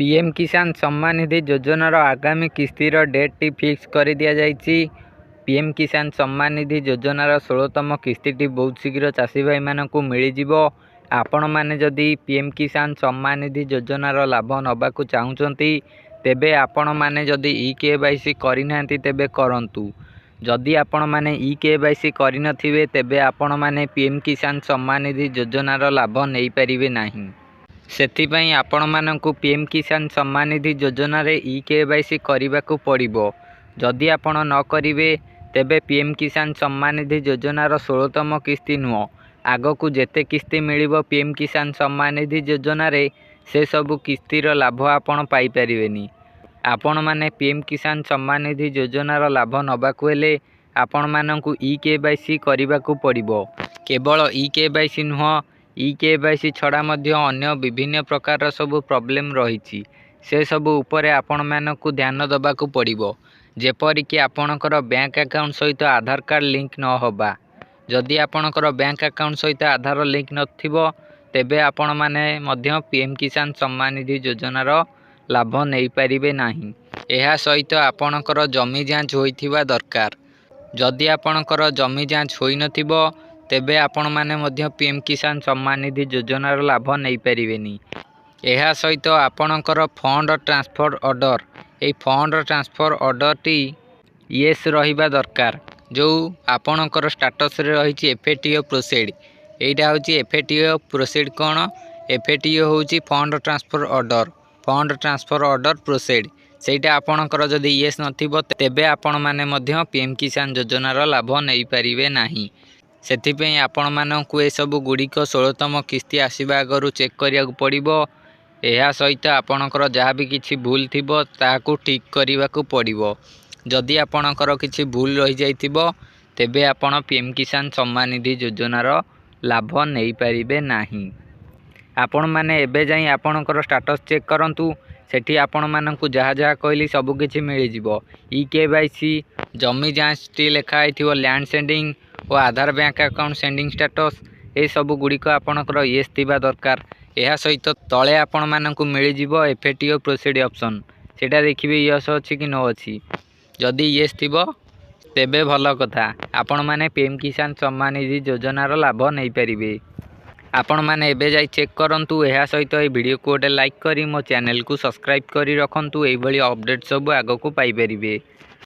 PM किसान सम्मान निधि योजनार आगामी किस्तिर डेट टी फिक्स कर दि जाइए। पीएम किसान सम्मान निधि योजनार 16तम किस्ती बहुत शीघ्र चाषी भाई मानक मिल आपण मैंने जदि पीएम किसान सम्मान निधि योजनार लाभ नबाकू चाहूँगी तेबे आपण मैंने जदि EKYC करना तेबे करंतु। जदि आपण मैंने EKYC करनथिबे तेबे आपण मैंने पीएम किसान सम्मान निधि योजनार लाभ नहीं पारिबे नाही। सेथिपई आपण मानकु पीएम किसान सम्मान निधि योजना रे EKYC करबाकू पड़िबो। जदि आपण न करिवे तेबे पीएम किसान सम्मान निधि योजनार 16तम किस्ती नुह आगकू जेते किस्ती मिलिबो पीएम किसान सम्मान निधि योजना रे से सबु किस्तीर लाभ आपण पाई परिबेनी। आपण माने पीएम किसान सम्मान निधि योजनार लाभ नबाकू हेले आपण मानकु EKYC करबाकू पड़िबो। केवल EKYC नुह EKYC छड़ा मध्य अन्य विभिन्न प्रकार सबु प्रॉब्लम रही से सबु उपरे आपण मानकु ध्यान दबाकू पड़िबो। जेपरिक आपणकर बैंक अकाउंट सहित आधार कार्ड लिंक न होबा। जदि आपणकर बैंक अकाउंट सहित आधार लिंक नथिबो तेबे आपण माने मध्य पीएम किसान सम्मान निधि योजनार लाभ नहीं पारिबे नाही। एहा सहित आपणकर जमी जांच होइथिबा दरकार। जदि आपणकर जमी जांच होई नथिबो तेबे आपण माने मध्य पीएम किसान सम्मान निधि योजनार लाभ नहीं पारिबेनी। एहा सहित आपणकर फंड ट्रांसफर ऑर्डर ए फंड ट्रांसफर ऑर्डर टी येस रहिबा दरकार। जो आपणकर स्टेटस रे रही FATO प्रोसीड एटा होची FATO प्रोसीड कोन FATO होची फंड ट्रांसफर ऑर्डर प्रोसीड सेटा आपणकर जदि येस नथिबो तेबे आपण माने मध्य पीएम किसान योजनार लाभ नहीं पारिबे नाही। सेथिपई आपण मानकु ए सब गुड़िक 16तम किस्ती आसवा आगु चेक करिया पड़िबो। एहा सहित आपणकर जहाँ भी किछि भूल थिबो ताकू ठीक करिवाकू पड़िबो। जदि आपणकर किछि भूल रही जाइथिबो तेबे आपण पीएम किसान सम्मान निधि योजनार लाभ नहीं पारिबे नाही। आपण माने एबे जाई आपणकर स्टेटस चेक करंतु। सेठी आपण मानकु जहाँ जहाँ कहली सब किछि मिल जिवो। EKYC जमी जांच टी लेखा आइथिबो लैंड सेंडिंग और आधार बैंक अकाउंट सेंडिंग स्टेटस ए सब गुड़िक आपणकर येस थिबा दरकार। एहा सहित तले आपण मानकु मिल जिवो FATO प्रोसीड ऑप्शन सेटा देखिबे यस अछि कि नो अछि। जदि येस थिबो तेबे भल कथा आपण माने पीएम किसान सम्मान निधि योजनार लाभ नहीं पारिबे। आपण माने एबे जाई चेक करंतु। एहा सहित ए वीडियो को गोटे लाइक करी मो चैनल को सब्सक्राइब करी रखंतु। एई भली अपडेट सब आगो को पाई परिबे।